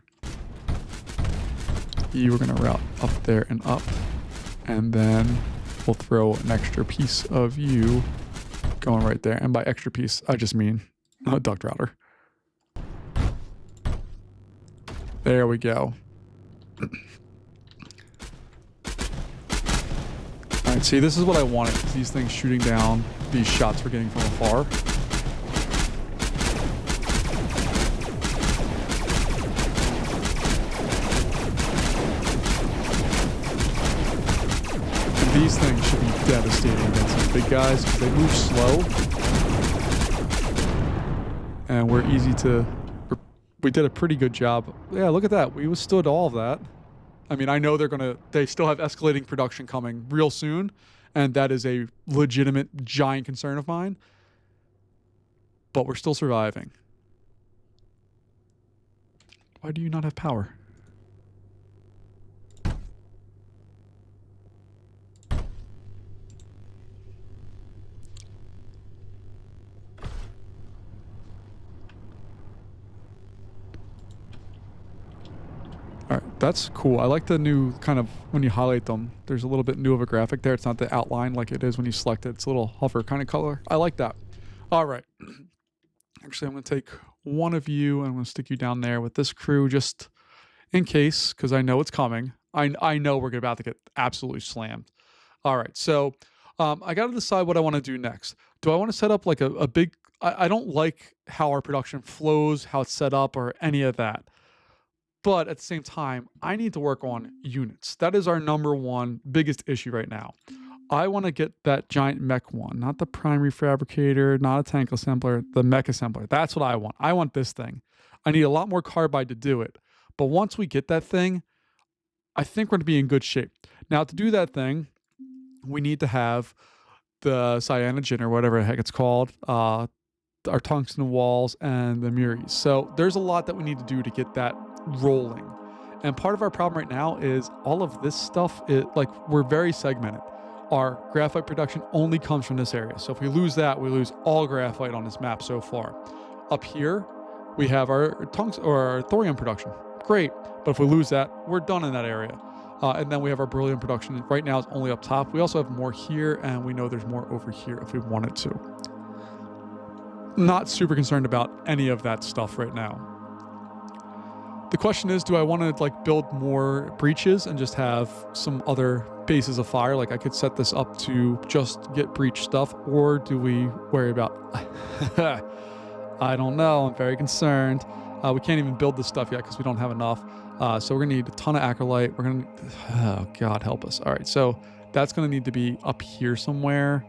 You are going to route up there and up. And then we'll throw an extra piece of you going right there. And by extra piece, I just mean a duct router. There we go. All right, see, this is what I wanted. These things shooting down these shots we're getting from afar. These things should be devastating against these big guys because they move slow. And we're easy to... We did a pretty good job. Yeah, look at that. We withstood all of that. I mean, I know they still have escalating production coming real soon. And that is a legitimate giant concern of mine. But we're still surviving. Why do you not have power? All right, that's cool. I like the new kind of, when you highlight them, there's a little bit new of a graphic there. It's not the outline like it is when you select it. It's a little hover kind of color. I like that. All right. Actually, I'm going to take one of you and I'm going to stick you down there with this crew just in case, because I know it's coming. I know we're about to get absolutely slammed. All right, so I got to decide what I want to do next. Do I want to set up like a big... I don't like how our production flows, how it's set up, or any of that. But at the same time, I need to work on units. That is our number one biggest issue right now. I want to get that giant mech one, not the primary fabricator, not a tank assembler, the mech assembler. That's what I want. I want this thing. I need a lot more carbide to do it. But once we get that thing, I think we're going to be in good shape. Now, to do that thing, we need to have the cyanogen or whatever the heck it's called, our tungsten walls, and the muries. So there's a lot that we need to do to get that rolling. And part of our problem right now is all of this stuff, we're very segmented. Our graphite production only comes from this area. So if we lose that, we lose all graphite on this map so far. Up here, we have our thorium production. Great. But if we lose that, we're done in that area. And then we have our beryllium production. Right now it's only up top. We also have more here, and we know there's more over here if we wanted to. Not super concerned about any of that stuff right now. The question is, do I want to build more breaches and just have some other bases of fire? Like I could set this up to just get breach stuff, or do we worry about... I don't know. I'm very concerned. We can't even build this stuff yet because we don't have enough. So we're going to need a ton of acrylite. We're going to... Oh, God help us. All right, so that's going to need to be up here somewhere.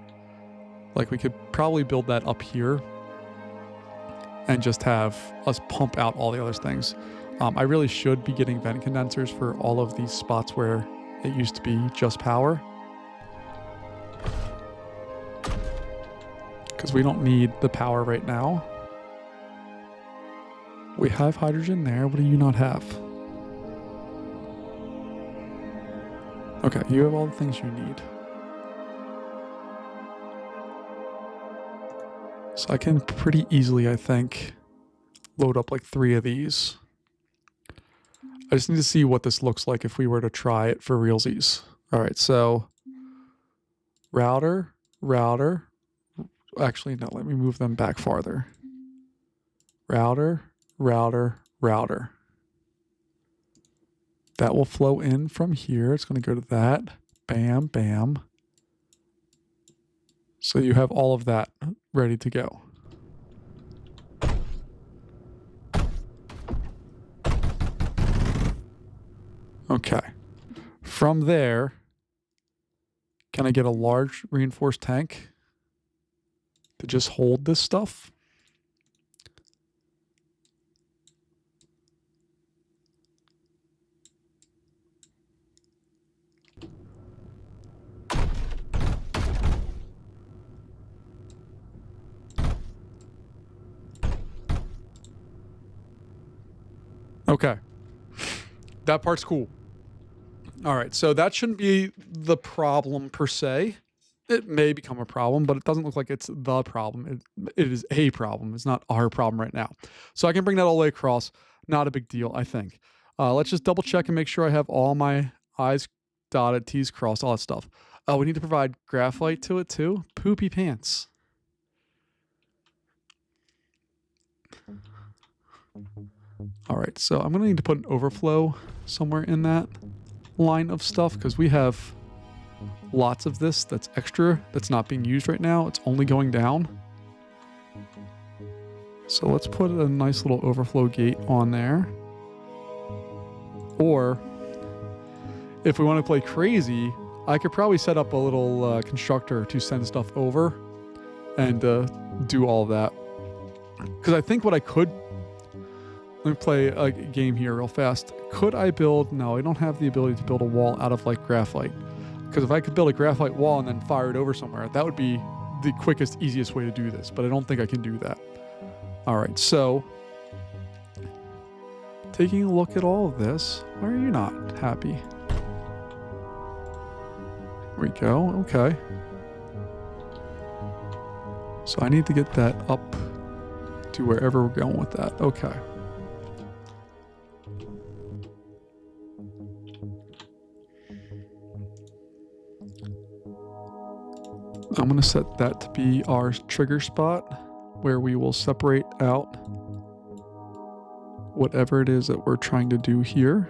Like we could probably build that up here and just have us pump out all the other things. I really should be getting vent condensers for all of these spots where it used to be just power. Because we don't need the power right now. We have hydrogen there. What do you not have? Okay, you have all the things you need. So I can pretty easily, I think, load up 3 of these. I just need to see what this looks like if we were to try it for realsies. All right, so router. Actually, no, let me move them back farther. Router. That will flow in from here. It's going to go to that. Bam, bam. So you have all of that ready to go. Okay. From there, can I get a large reinforced tank to just hold this stuff? Okay. That part's cool. All right, so that shouldn't be the problem per se. It may become a problem, but it doesn't look like it's the problem. It is a problem. It's not our problem right now. So I can bring that all the way across. Not a big deal, I think. Let's just double check and make sure I have all my I's dotted, T's crossed, all that stuff. Oh, we need to provide graphite to it too? Poopy pants. All right, so I'm going to need to put an overflow somewhere in that line of stuff because we have lots of this that's extra that's not being used right now. It's only going down. So let's put a nice little overflow gate on there. Or if we want to play crazy, I could probably set up a little constructor to send stuff over and do all of that. Because I think what I could... Let me play a game here real fast. Could I build... No, I don't have the ability to build a wall out of like graphite. Because if I could build a graphite wall and then fire it over somewhere, that would be the quickest, easiest way to do this. But I don't think I can do that. All right, so... Taking a look at all of this, why are you not happy? There we go, okay. So I need to get that up to wherever we're going with that. Okay. I'm going to set that to be our trigger spot where we will separate out whatever it is that we're trying to do here.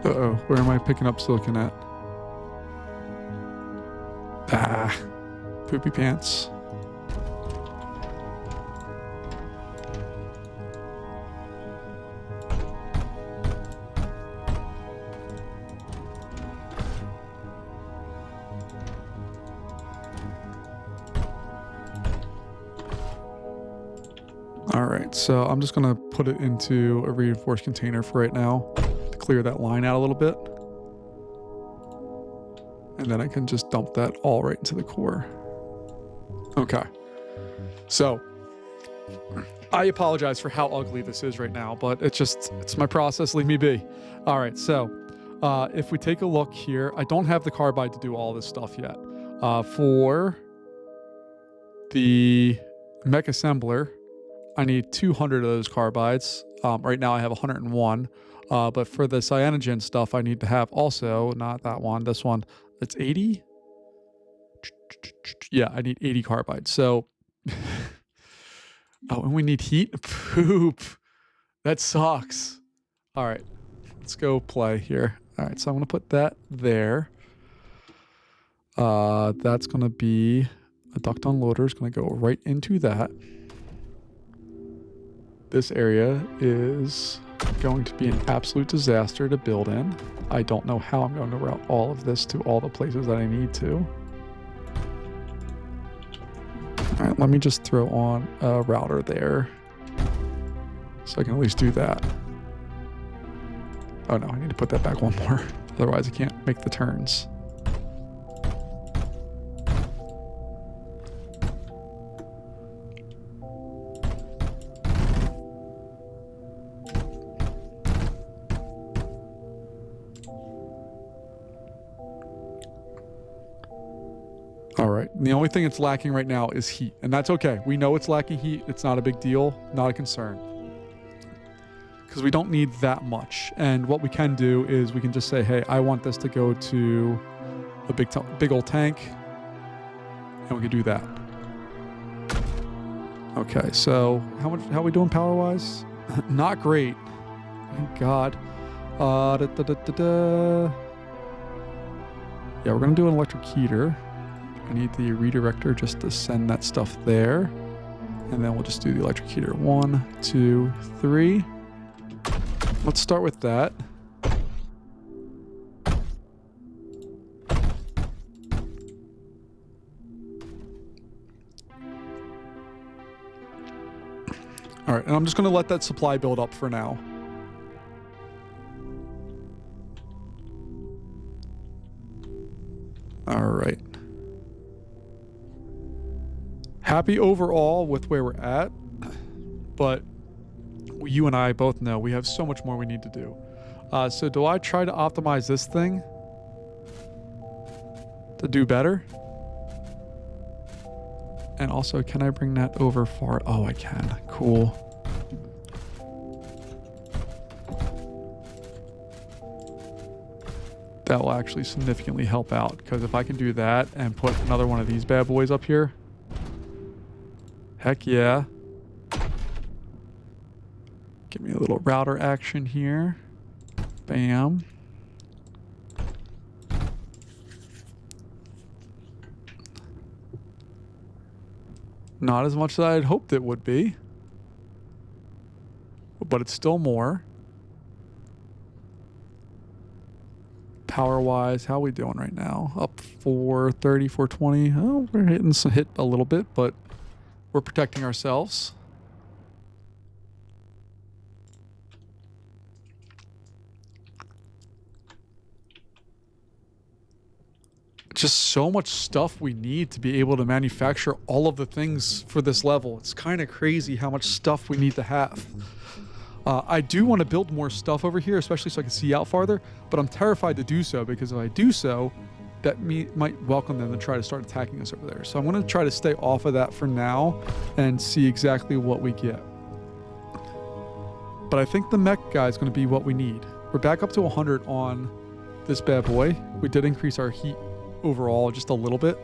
Uh-oh, where am I picking up silicon at? Ah, poopy pants. All right, so I'm just gonna put it into a reinforced container for right now. Clear that line out a little bit. And then I can just dump that all right into the core. Okay. So, I apologize for how ugly this is right now, but it's my process, leave me be. All right, so if we take a look here, I don't have the carbide to do all this stuff yet. For the mech assembler, I need 200 of those carbides. Right now I have 101. But for the cyanogen stuff, I need to have also, not that one, this one, it's 80? Yeah, I need 80 carbides. So, oh, and we need heat? Poop. That sucks. All right, let's go play here. All right, so I'm going to put that there. That's going to be, a duct unloader is going to go right into that. This area is going to be an absolute disaster to build in. I don't know how I'm going to route all of this to all the places that I need to. All right, let me just throw on a router there so I can at least do that. Oh no, I need to put that back one more. Otherwise I can't make the turns. All right, and the only thing it's lacking right now is heat, and that's okay. We know it's lacking heat. It's not a big deal, not a concern. because we don't need that much. And what we can do is we can just say, hey, I want this to go to a big old tank, and we can do that. Okay, so how are we doing power-wise? Not great. Thank God. Yeah, we're gonna do an electric heater. I need the redirector just to send that stuff there. And then we'll just do the electric heater. 1, 2, 3. Let's start with that. All right, and I'm just gonna let that supply build up for now. All right. Happy overall with where we're at, but you and I both know we have so much more we need to do. So do I try to optimize this thing to do better? And also, can I bring that over far? Oh, I can. Cool. That will actually significantly help out, because if I can do that and put another one of these bad boys up here, heck yeah. Give me a little router action here. Bam. Not as much as I had hoped it would be, but it's still more. Power-wise, how are we doing right now? Up 430, 420. Oh, we're hit a little bit, but we're protecting ourselves. Just so much stuff we need to be able to manufacture all of the things for this level. It's kind of crazy how much stuff we need to have. I do want to build more stuff over here, especially so I can see out farther, but I'm terrified to do so, because if I do so, that might welcome them to try to start attacking us over there. So I'm going to try to stay off of that for now and see exactly what we get. But I think the mech guy is going to be what we need. We're back up to 100 on this bad boy. We did increase our heat overall just a little bit.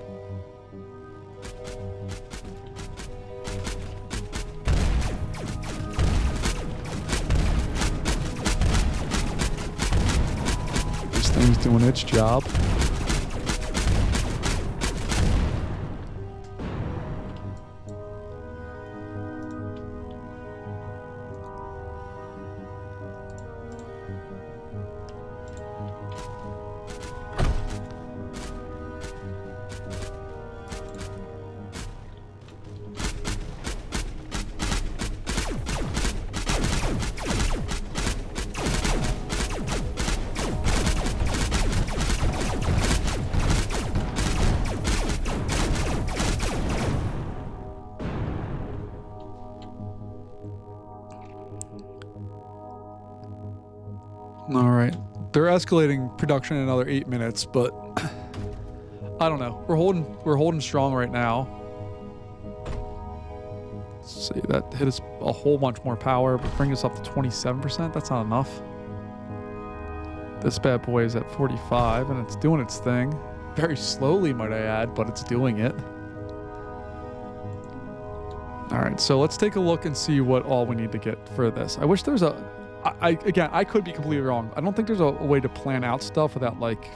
This thing's doing its job. All right, they're escalating production in another 8 minutes, but I don't know. We're holding strong right now. Let's see, that hit us a whole bunch more power, but bring us up to 27%. That's not enough. This bad boy is at 45, and it's doing its thing. Very slowly, might I add, but it's doing it. All right, so let's take a look and see what all we need to get for this. I wish there's a... Again, I could be completely wrong. I don't think there's a way to plan out stuff without, like,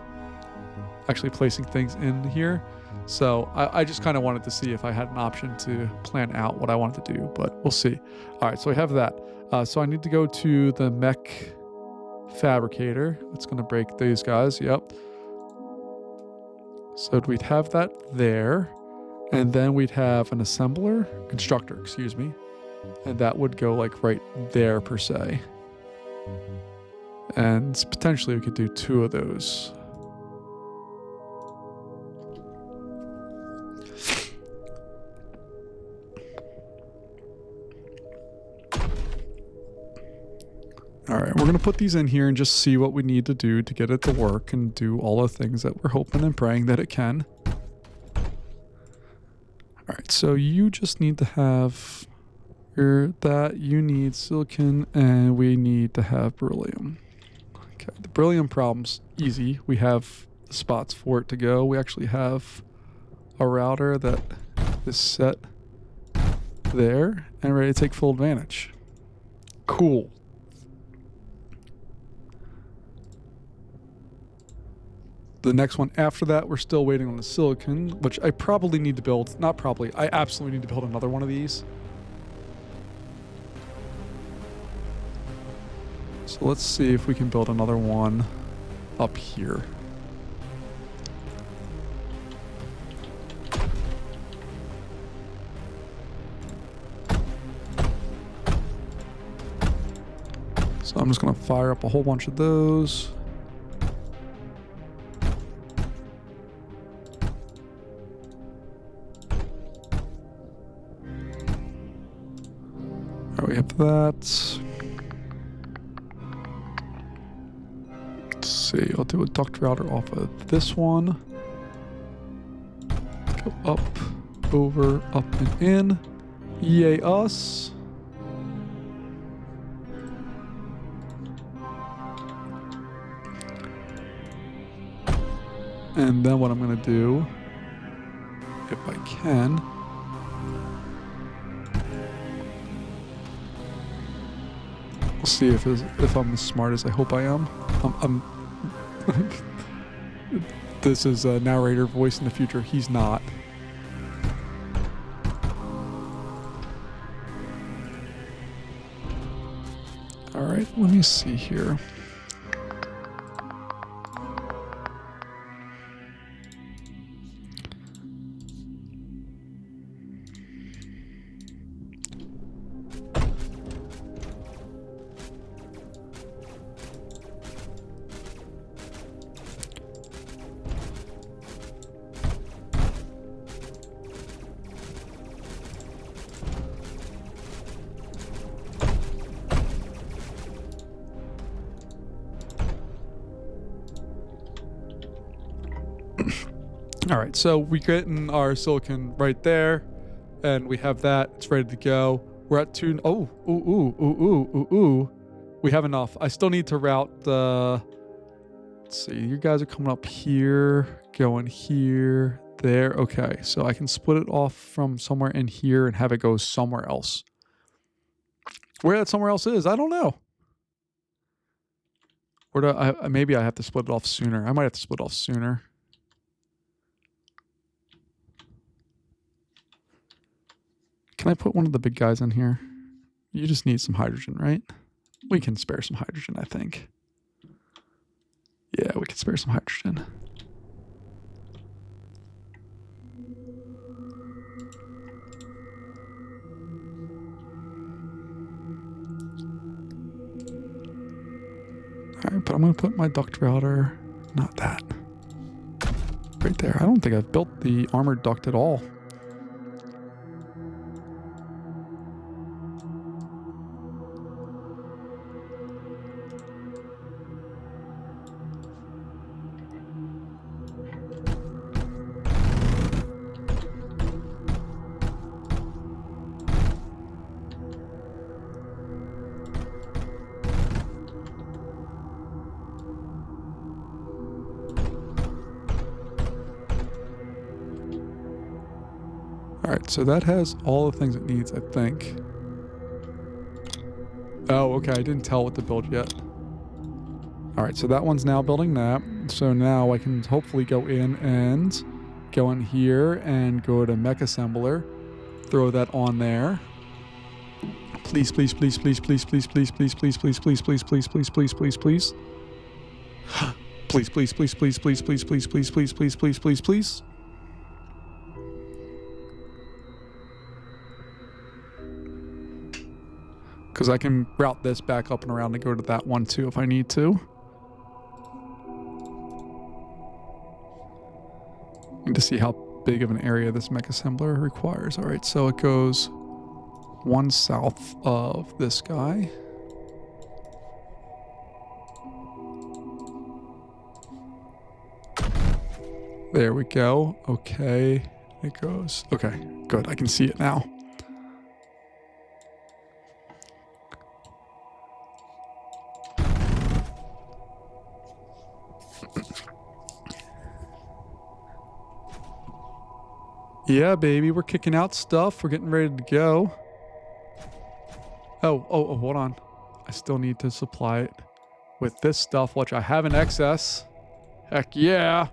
actually placing things in here. So I just kind of wanted to see if I had an option to plan out what I wanted to do, but we'll see. All right, so we have that. So I need to go to the mech fabricator. It's going to break these guys. Yep. So we'd have that there. And then we'd have an constructor, excuse me. And that would go, like, right there, per se. And potentially we could do 2 of those. All right, we're going to put these in here and just see what we need to do to get it to work and do all the things that we're hoping and praying that it can. All right, so you just need to have For that, you need silicon, and we need to have beryllium. Okay, the beryllium problem's easy. We have the spots for it to go. We actually have a router that is set there and ready to take full advantage. Cool. The next one after that, we're still waiting on the silicon, which I probably need to build. Not probably, I absolutely need to build another one of these. So let's see if we can build another one up here. So I'm just going to fire up a whole bunch of those. There we have that. Let's see, I'll do a duct router off of this one. Go up, over, up and in. Yay us. And then what I'm going to do, if I can, we'll see if I'm as smart as I hope I am. This is a narrator voice in the future. He's not. All right, let me see here. All right, so we get in our silicon right there, and we have that. It's ready to go. We're at 2. Oh, ooh. We have enough. I still need to route the. Let's see. You guys are coming up here, going here, there. Okay, so I can split it off from somewhere in here and have it go somewhere else. Where that somewhere else is, I don't know. Or maybe I have to split it off sooner. I might have to split it off sooner. Can I put one of the big guys in here? You just need some hydrogen, right? We can spare some hydrogen, I think. Yeah, we can spare some hydrogen. All right, but I'm going to put my duct router, not that, right there. I don't think I've built the armored duct at all. Alright, so that has all the things it needs, I think. Oh, okay, I didn't tell what to build yet. Alright, so that one's now building that. So now I can hopefully go in and go in here and go to mech assembler. Throw that on there. Please, please, please, please, please, please, please, please, please, please, please, please, please, please, please, please, please. Please, please, please, please, please, please, please, please, please, please, please, please, please. Because I can route this back up and around to go to that one too if I need to. Need to see how big of an area this mech assembler requires. All right, so it goes one south of this guy. There we go. Okay, it goes. Okay, good. I can see it now. Yeah, baby, we're kicking out stuff. We're getting ready to go. Oh, hold on. I still need to supply it with this stuff, which I have in excess. Heck yeah.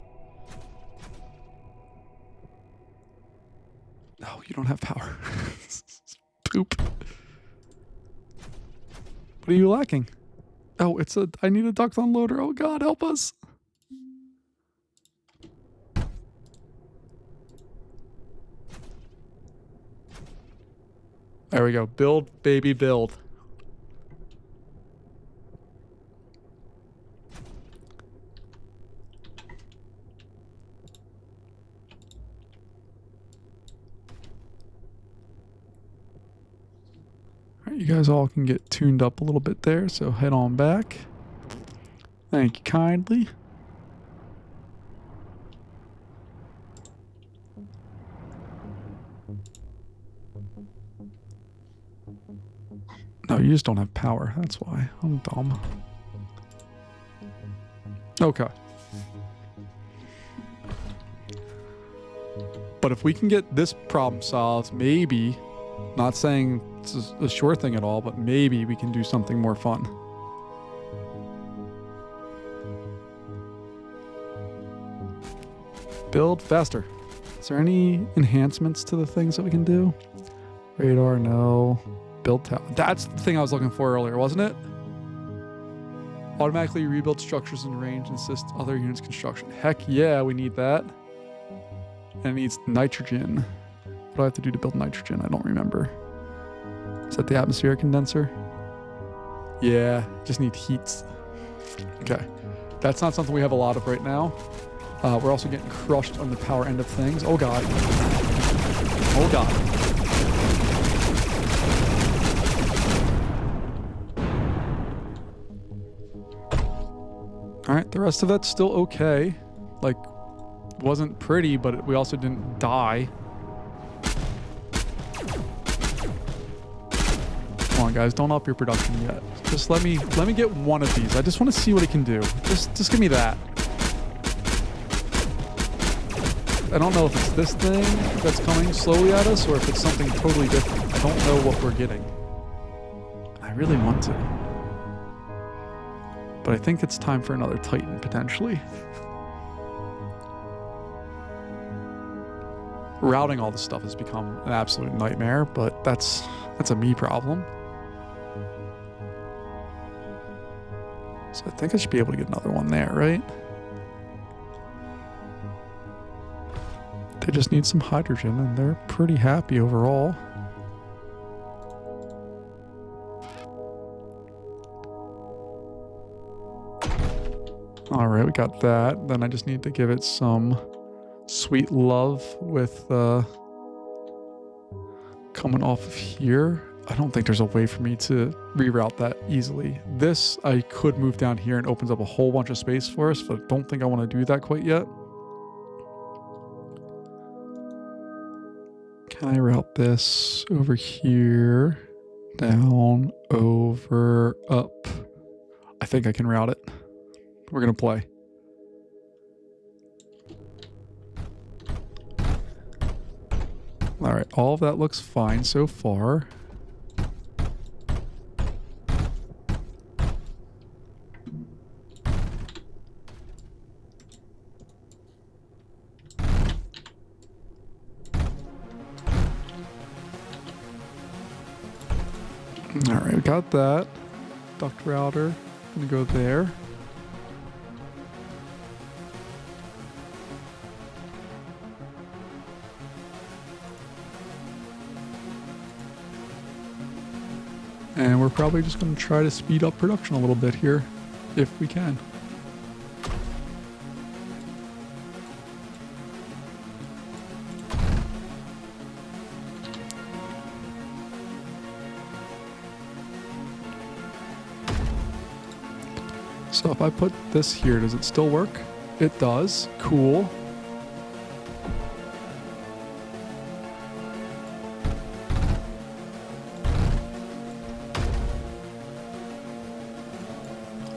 No, you don't have power. Poop. What are you lacking? Oh, I need a duct unloader. Oh God, help us. There we go. Build, baby, build. All right, you guys all can get tuned up a little bit there, so head on back. Thank you kindly. No, you just don't have power. That's why. I'm dumb. Okay. But if we can get this problem solved, maybe, not saying it's a sure thing at all, but maybe we can do something more fun. Build faster. Is there any enhancements to the things that we can do? Radar, no. Build tower. That's the thing I was looking for earlier, wasn't it? Automatically rebuild structures in range and assist other units' construction. Heck yeah, we need that. And it needs nitrogen. What do I have to do to build nitrogen? I don't remember. Is that the atmospheric condenser? Yeah, just need heats. Okay. That's not something we have a lot of right now. We're also getting crushed on the power end of things. Oh God. Oh God. All right, the rest of it's still okay. Like, wasn't pretty, but we also didn't die. Come on, guys, don't up your production yet. Just let me get one of these. I just want to see what it can do. Just give me that. I don't know if it's this thing that's coming slowly at us or if it's something totally different. I don't know what we're getting. I really want to. But I think it's time for another Titan, potentially. Routing all this stuff has become an absolute nightmare, but that's a me problem. So I think I should be able to get another one there, right? They just need some hydrogen, and they're pretty happy overall. All right, we got that. Then I just need to give it some sweet love with coming off of here. I don't think there's a way for me to reroute that easily. This, I could move down here and opens up a whole bunch of space for us, but I don't think I want to do that quite yet. Can I route this over here, down, over, up? I think I can route it. We're going to play. All right, all of that looks fine so far. All right, we got that. Duct router, gonna go there. And we're probably just going to try to speed up production a little bit here, if we can. So if I put this here, does it still work? It does. Cool.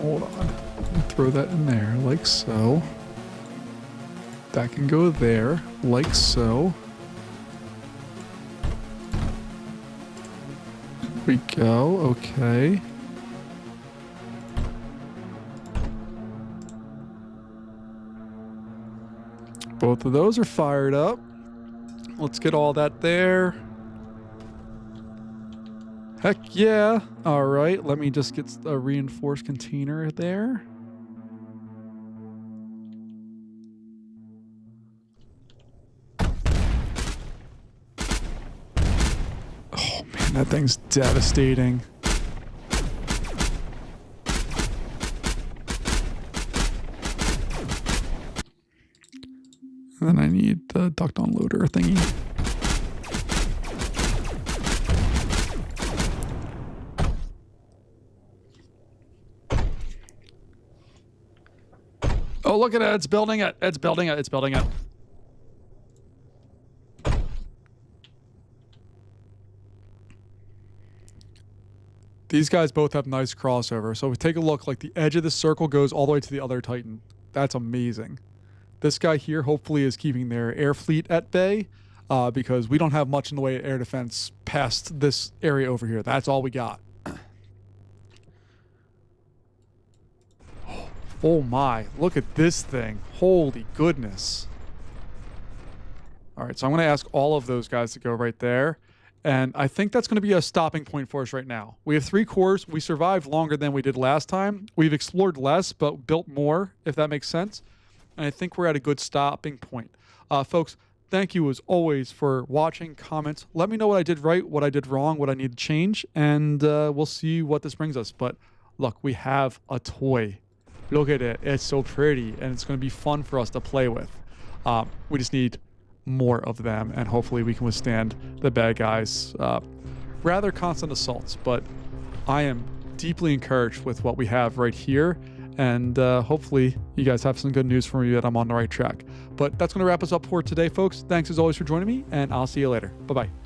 Hold on. Throw that in there, like so. That can go there, like so. We go. Okay. Both of those are fired up. Let's get all that there. Heck yeah. All right. Let me just get a reinforced container there. Oh man, that thing's devastating. And then I need the duct unloader thingy. Oh, look at it. It's building it. It's building it. It's building it. These guys both have nice crossover. So if we take a look, like the edge of the circle goes all the way to the other Titan. That's amazing. This guy here hopefully is keeping their air fleet at bay because we don't have much in the way of air defense past this area over here. That's all we got. Oh my, look at this thing. Holy goodness. All right, so I'm going to ask all of those guys to go right there. And I think that's going to be a stopping point for us right now. We have 3 cores. We survived longer than we did last time. We've explored less, but built more, if that makes sense. And I think we're at a good stopping point. Folks, thank you as always for watching, comments. Let me know what I did right, what I did wrong, what I need to change, and we'll see what this brings us. But look, we have a toy. Look at it. It's so pretty, and it's going to be fun for us to play with. We just need more of them, and hopefully we can withstand the bad guys' rather constant assaults. But I am deeply encouraged with what we have right here. And hopefully you guys have some good news for me that I'm on the right track. But that's going to wrap us up for today, folks. Thanks as always for joining me, and I'll see you later. Bye-bye.